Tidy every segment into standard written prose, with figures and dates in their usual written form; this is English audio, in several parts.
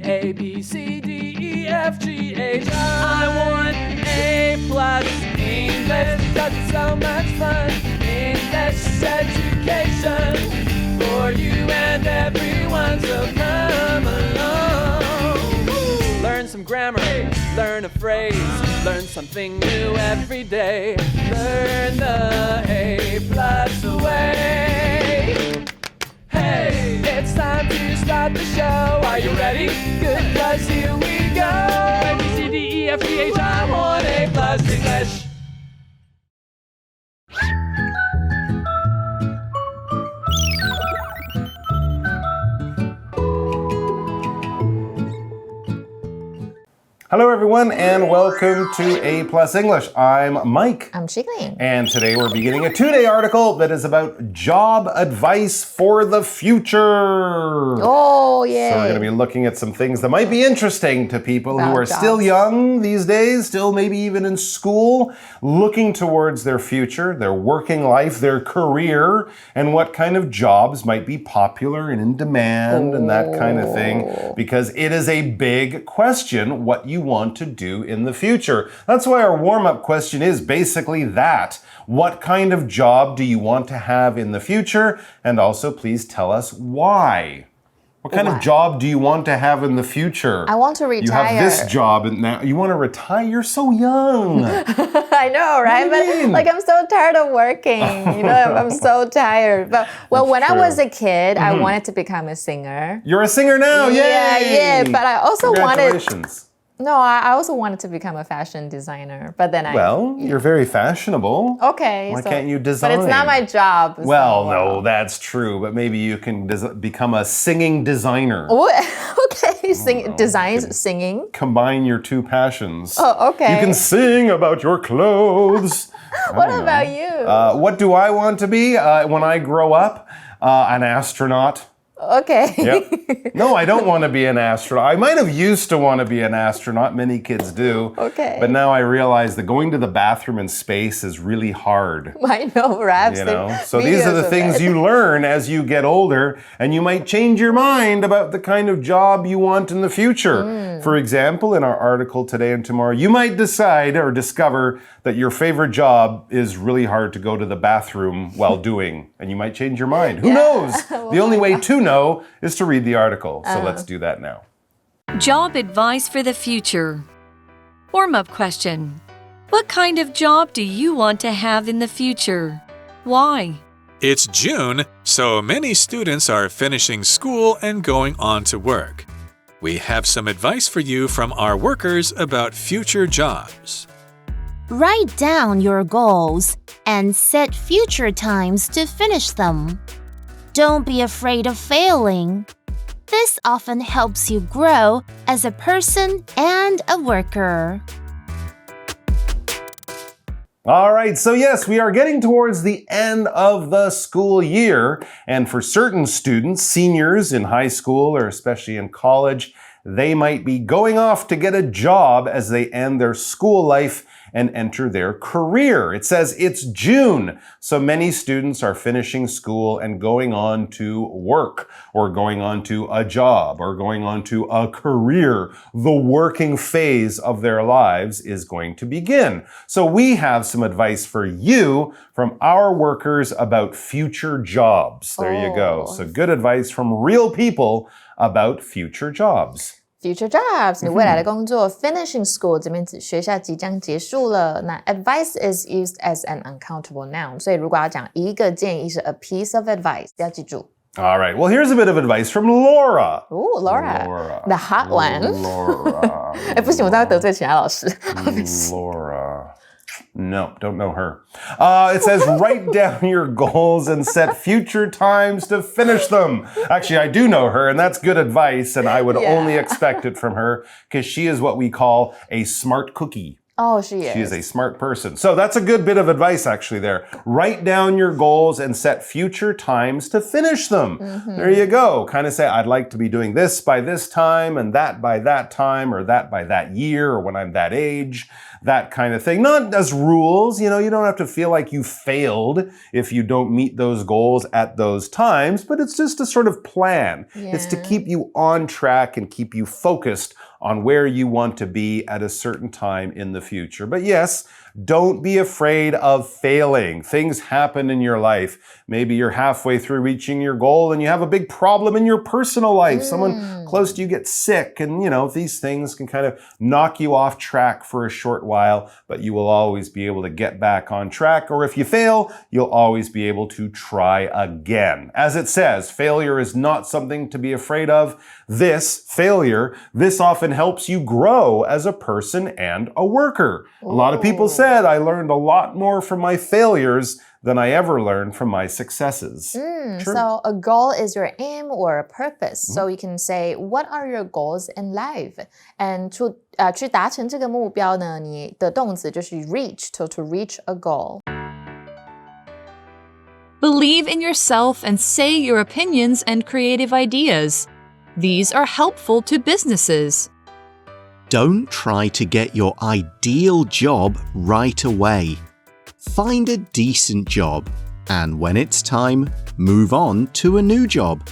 A, B, C, D, E, F, G, H, I want A+ English because it's so much fun. English education for you and everyone, so come along. Learn some grammar, learn a phrase, learn something new every day. Learn the A+ way. Hey, it's time to start the show. Are you ready? Good, 'cause here we go. A, B, C, D, E, F, G, H, I want A+ English. Hello everyone and welcome to A+ English. I'm Mike. I'm Shigley. And today we're beginning a 2-day article that is about job advice for the future. Oh, yeah. So we're going to be looking at some things that might be interesting to people who are jobs. still young these days, still maybe even in school, looking towards their future, their working life, their career, and what kind of jobs might be popular and in demand and that kind of thing, because it is a big question what you want to do in the future. That's why our warm-up question is basically that. What kind of job do you want to have in the future? And also please tell us why. What kind of job do you want to have in the future? I want to retire. You have this job and now you want to retire? You're so young. I know, right? What do you mean? But like I'm so tired of working. You know, I'm so tired. But well, when I was a kid, I wanted to become a singer. You're a singer now. Yay! Yeah. But I also Congratulations. I also wanted to become a fashion designer. But then Well, you're very fashionable. Okay. Why can't you design? But it's not my job. Well, no, that's true. But maybe you can become a singing designer. Okay. Singing. Combine your two passions. Oh, okay. You can sing about your clothes. What about you? What do I want to be when I grow up? An astronaut. Okay. Yep. No, I don't want to be an astronaut. I might have used to want to be an astronaut. Many kids do. Okay. But now I realize that going to the bathroom in space is really hard. I know, right? You know? So these are the things you learn as you get older, and you might change your mind about the kind of job you want in the future. For example, in our article today and tomorrow, you might decide or discover that your favorite job is really hard to go to the bathroom while doing, and you might change your mind. Who knows? The only way to know is to read the article. So let's do that now. Job advice for the future. Warm-up question. What kind of job do you want to have in the future? Why? It's June, so many students are finishing school and going on to work. We have some advice for you from our workers about future jobs. Write down your goals and set future times to finish them. Don't be afraid of failing. This often helps you grow as a person and a worker. All right, so yes, we are getting towards the end of the school year. And for certain students, seniors in high school or especially in college, they might be going off to get a job as they end their school life and enter their career. It says it's June, so many students are finishing school and going on to work, or going on to a job, or going on to a career. The working phase of their lives is going to begin. So we have some advice for you from our workers about future jobs. There you go. So good advice from real people about future jobs. Future jobs, 你未来的工作 finishing school 这边指学校即将结束了。那 advice is used as an uncountable noun， 所以如果要讲一个建议是 a piece of advice， 要记住。All right, well, here's a bit of advice from Laura. Ooh, Laura. The hot one. Laura. 不行，我这样会得罪其他老师。Laura. No, don't know her. It says, write down your goals and set future times to finish them. Actually, I do know her, and that's good advice, and I would only expect it from her because she is what we call a smart cookie. Oh, she is. She is a smart person. So that's a good bit of advice actually there. Write down your goals and set future times to finish them. There you go. Kind of say, I'd like to be doing this by this time and that by that time or that by that year or when I'm that age. that kind of thing. Not as rules, you don't have to feel like you failed if you don't meet those goals at those times, but it's just a sort of plan. It's to keep you on track and keep you focused on where you want to be at a certain time in the future. But yes, don't be afraid of failing. Things happen in your life. Maybe you're halfway through reaching your goal and you have a big problem in your personal life. Someone close to you gets sick and, these things can kind of knock you off track for a short while, but you will always be able to get back on track. Or if you fail, you'll always be able to try again. As it says, failure is not something to be afraid of. This often helps you grow as a person and a worker. A lot of people said, I learned a lot more from my failures than I ever learned from my successes. So a goal is your aim or a purpose. So you can say, what are your goals in life? And 去达成这个目标呢，你的动词就是 reach, to reach a goal. Believe in yourself and say your opinions and creative ideas. These are helpful to businesses. Don't try to get your ideal job right away. Find a decent job, and when it's time, move on to a new job.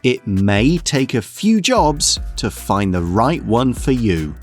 It may take a few jobs to find the right one for you.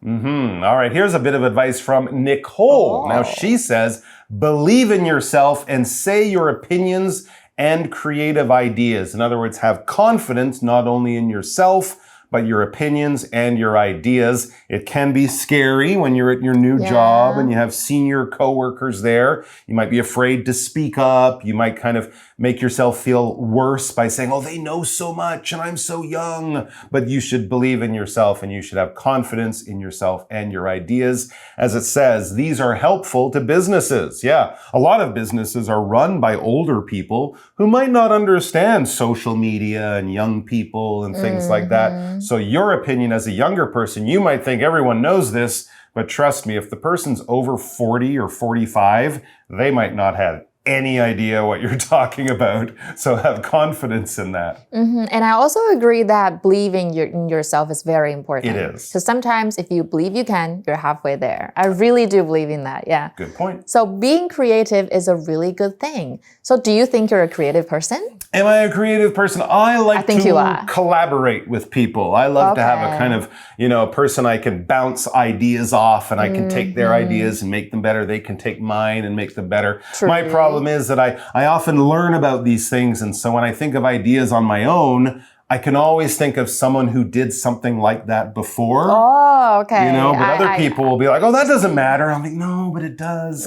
All right, here's a bit of advice from Nicole. Now she says, believe in yourself and say your opinions and creative ideas. In other words, have confidence not only in yourself, but your opinions and your ideas. It can be scary when you're at your new job and you have senior coworkers there. You might be afraid to speak up. You might kind of make yourself feel worse by saying, oh, they know so much and I'm so young. But you should believe in yourself and you should have confidence in yourself and your ideas. As it says, these are helpful to businesses. Yeah, a lot of businesses are run by older people who might not understand social media and young people and things like that. So your opinion as a younger person, you might think everyone knows this, but trust me, if the person's over 40 or 45, they might not have any idea what you're talking about. So have confidence in that. And I also agree that believing in yourself is very important. It is. Because sometimes if you believe you can, you're halfway there. I really do believe in that, yeah. Good point. So being creative is a really good thing. So do you think you're a creative person? Am I a creative person? I like think you to are. collaborate with people. I love to have a kind of, a person I can bounce ideas off and I can take their ideas and make them better. They can take mine and make them better. True. My problem is that I often learn about these things. And so when I think of ideas on my own, I can always think of someone who did something like that before. Oh, okay. But other people will be like, oh, that doesn't matter. I'm like, no, but it does.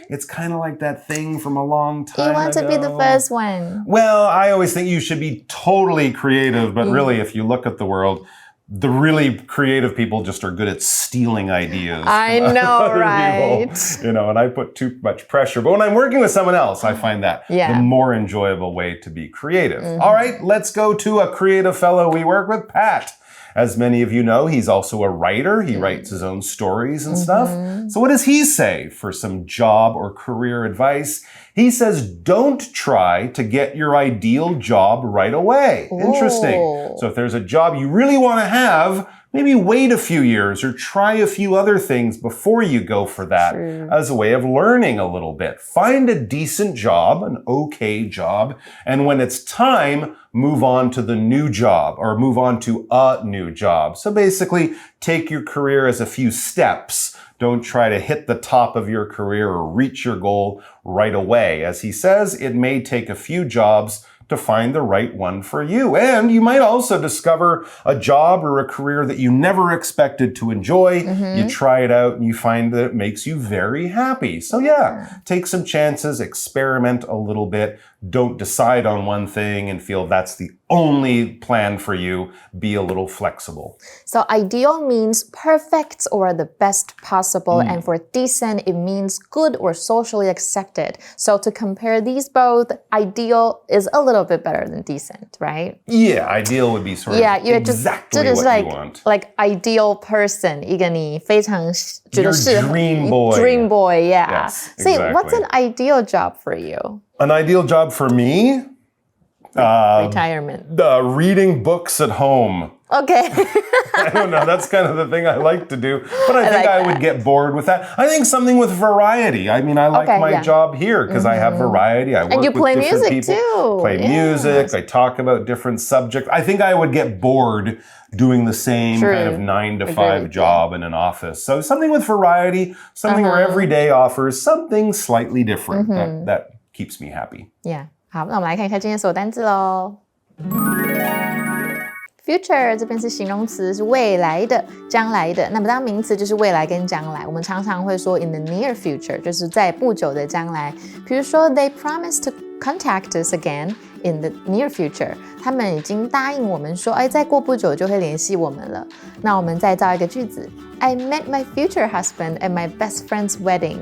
It's kind of like that thing from a long time You want ago. to be the first one. Well, I always think you should be totally creative, but really, if you look at the world, the really creative people just are good at stealing ideas. I know, right? People, and I put too much pressure. But when I'm working with someone else, I find that the more enjoyable way to be creative. All right, let's go to a creative fellow we work with, Pat. As many of you know, he's also a writer. He writes his own stories and stuff. So what does he say for some job or career advice? He says, don't try to get your ideal job right away. Interesting. So if there's a job you really want to have, maybe wait a few years or try a few other things before you go for that as a way of learning a little bit. Find a decent job, an okay job, and when it's time, move on to the new job or move on to a new job. So basically, take your career as a few steps. Don't try to hit the top of your career or reach your goal right away. As he says, it may take a few jobs to find the right one for you. And you might also discover a job or a career that you never expected to enjoy. You try it out and you find that it makes you very happy. So yeah, take some chances, experiment a little bit. Don't decide on one thing and feel that's the only plan for you. Be a little flexible. So ideal means perfect or the best possible. And for decent, it means good or socially accepted. So to compare these both, ideal is a little bit better than decent, right? Yeah, ideal would be sort of exactly what you want. Like ideal person, 一个你非常觉得 Your 适合 dream boy. Dream boy, yeah. Yes, So what's exactly. an ideal job for you? An ideal job for me? Retirement. Reading books at home. Okay. I don't know. That's kind of the thing I like to do. But I think like I would get bored with that. I think something with variety. I mean, I like my job here because I have variety. I work you with play different music people. too. Play music. I talk about different subjects. I think I would get bored doing the same kind of 9-to-5 job in an office. So something with variety, something where every day offers something slightly different. That keeps me happy. Yeah. 好，那我们来看一下今天所有单字咯。Future 这边是形容词，是未来的、将来的。那么当名词就是未来跟将来。我们常常会说 in the near future， 就是在不久的将来。比如说 They promised to contact us again in the near future。他们已经答应我们说，再过不久就会联系我们了。那我们再造一个句子 I met my future husband at my best friend's wedding。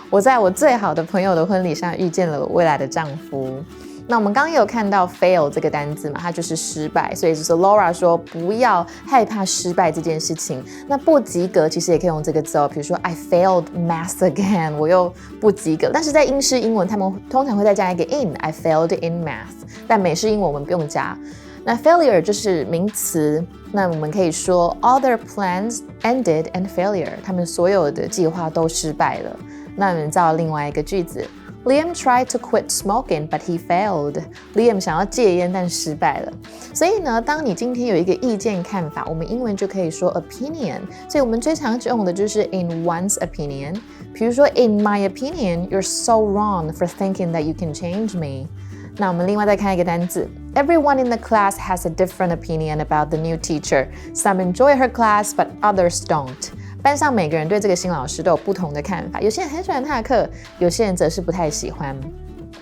我在我最好的朋友的婚礼上遇见了我未来的丈夫。那我们刚刚有看到 fail 这个单字嘛，它就是失败，所以就是 Laura 说不要害怕失败这件事情。那不及格其实也可以用这个字哦，比如说 I failed math again， 我又不及格。但是在英式英文，他们通常会再加一个 in，I failed in math， 但美式英文我们不用加。那 failure 就是名词，那我们可以说 all their plans ended in failure， 他们所有的计划都失败了。那我们造另外一个句子。Liam tried to quit smoking, but he failed. Liam 想要戒烟，但失败了。所以呢，当你今天有一个意见看法，我们英文就可以说 opinion。所以我们最常用的就是 in one's opinion。比如说 In my opinion, you're so wrong for thinking that you can change me. 那我们另外再看一个单字 Everyone in the class has a different opinion about the new teacher. Some enjoy her class, but others don't. 班上每个人对这个新老师都有不同的看法，有些人很喜欢他的课，有些人则是不太喜欢。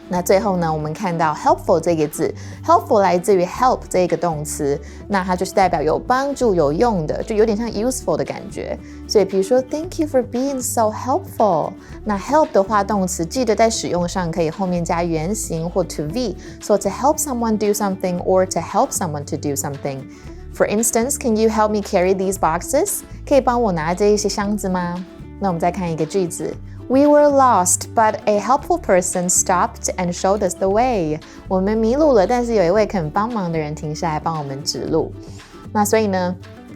那最后呢，我们看到 helpful 这个字 helpful 来自于 help 这个动词，那它就是代表有帮助、有用的，就有点像 useful 的感觉。所以比如说 Thank you for being so helpful。那 help 的话，动词记得在使用上可以后面加原形或 to be。So to help someone do something or to help someone to do something。For instance, can you help me carry these boxes? 可以帮我拿这一些箱子吗？那我们再看一个句子 We were lost, but a helpful person stopped and showed us the way. 我们迷路了，但是有一位肯帮忙的人停下来帮我们指路。那所以呢，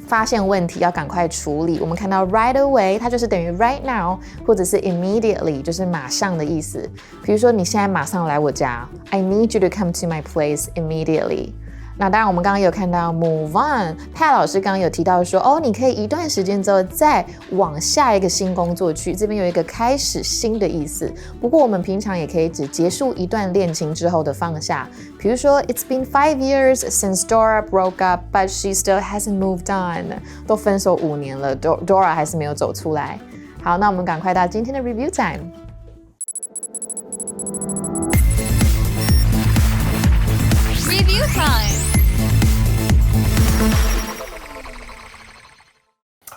发现问题要赶快处理。我们看到 right away， 它就是等于 right now， 或者是 immediately， 就是马上的意思。比如说你现在马上来我家 I need you to come to my place immediately。那当然我们刚刚有看到 move on， Pat 老师刚刚有提到说你可以一段时间之后再往下一个新工作去，这边有一个开始新的意思。不过我们平常也可以指结束一段恋情之后的放下，比如说 It's been 5 years since Dora broke up, but she still hasn't moved on。 都分手5年了 Dora 还是没有走出来。好，那我们赶快到今天的 review time。Review time.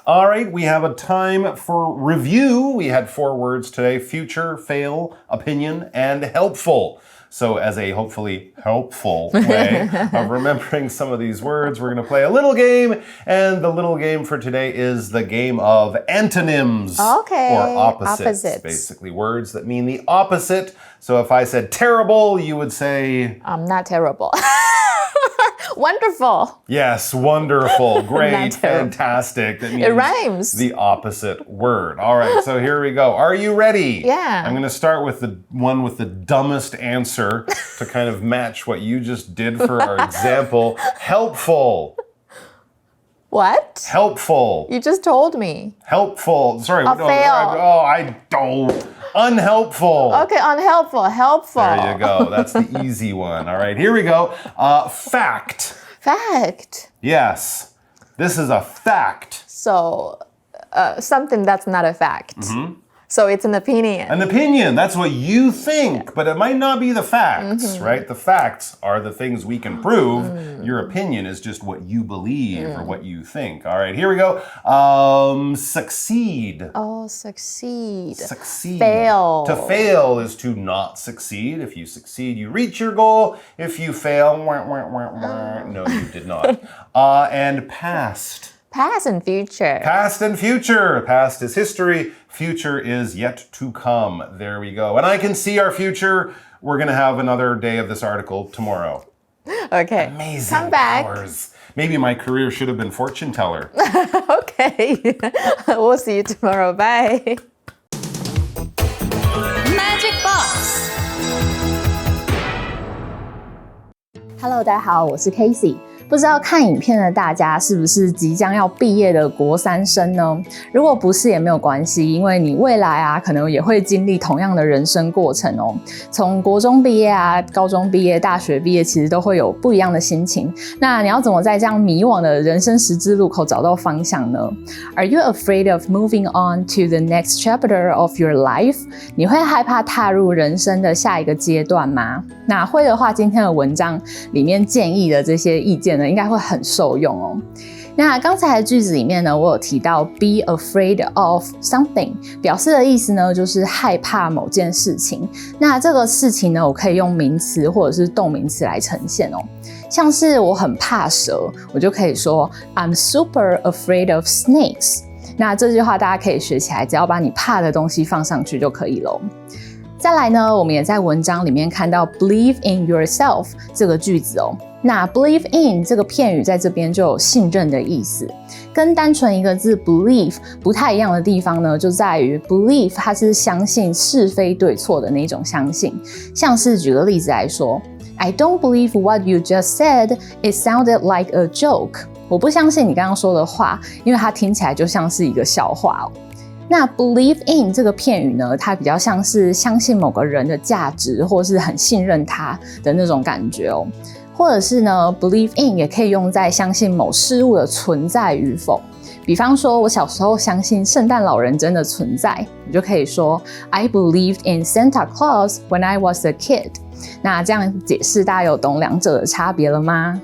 All right, we have a time for review. We had 4 words today, future, fail, opinion, and helpful. So as a hopefully helpful way of remembering some of these words, we're going to play a little game. And the little game for today is the game of antonyms. Okay. Or opposites. Basically, words that mean the opposite. So if I said terrible, you would say... not terrible. Wonderful. Yes, wonderful, great, fantastic. That means it rhymes. The opposite word. All right, so here we go. Are you ready? Yeah. I'm going to start with the one with the dumbest answer to kind of match what you just did for our example. Helpful. What? Helpful. You just told me. Helpful. Sorry. Fail. I don't. Unhelpful. Okay, unhelpful. Helpful. There you go. That's the easy one. All right, here we go. Fact. Fact. Yes. This is a fact. So, something that's not a fact. Mm-hmm. So it's an opinion. An opinion. That's what you think, but it might not be the facts, right? The facts are the things we can prove. Your opinion is just what you believe or what you think. All right, here we go. Succeed. Oh, succeed. Succeed. Fail. To fail is to not succeed. If you succeed, you reach your goal. If you fail, no, you did not. And past. Past and future. Past and future. Past is history. Future is yet to come. There we go. And I can see our future. We're going to have another day of this article tomorrow. Okay. Amazing Come back. powers. Maybe my career should have been fortune teller. Okay. We'll see you tomorrow. Bye. Magic Box. Hello， 大家好，我是 Casey。不知道看影片的大家是不是即将要毕业的国三生呢？如果不是也没有关系，因为你未来可能也会经历同样的人生过程哦。从国中毕业高中毕业、大学毕业，其实都会有不一样的心情。那你要怎么在这样迷惘的人生十字路口找到方向呢？ Are you afraid of moving on to the next chapter of your life？ 你会害怕踏入人生的下一个阶段吗？那会的话，今天的文章里面建议的这些意见呢，应该会很受用哦。那刚才的句子里面呢，我有提到 be afraid of something， 表示的意思呢，就是害怕某件事情。那这个事情呢，我可以用名词或者是动名词来呈现哦。像是我很怕蛇，我就可以说 I'm super afraid of snakes。那这句话大家可以学起来，只要把你怕的东西放上去就可以咯。再来呢，我们也在文章里面看到 believe in yourself 这个句子哦。那 believe in 这个片语在这边就有信任的意思，跟单纯一个字 believe 不太一样的地方呢，就在于 believe 它是相信是非对错的那种相信。像是举个例子来说 I don't believe what you just said, it sounded like a joke。 我不相信你刚刚说的话，因为它听起来就像是一个笑话哦。那 believe in 这个片语呢，它比较像是相信某个人的价值，或是很信任他的那种感觉哦。或者是呢 believe in 也可以用在相信某事物的存在与否。比方说我小时候相信圣诞老人真的存在，你就可以说 I believed in Santa Claus when I was a kid。 那这样解释大家有懂两者的差别了吗？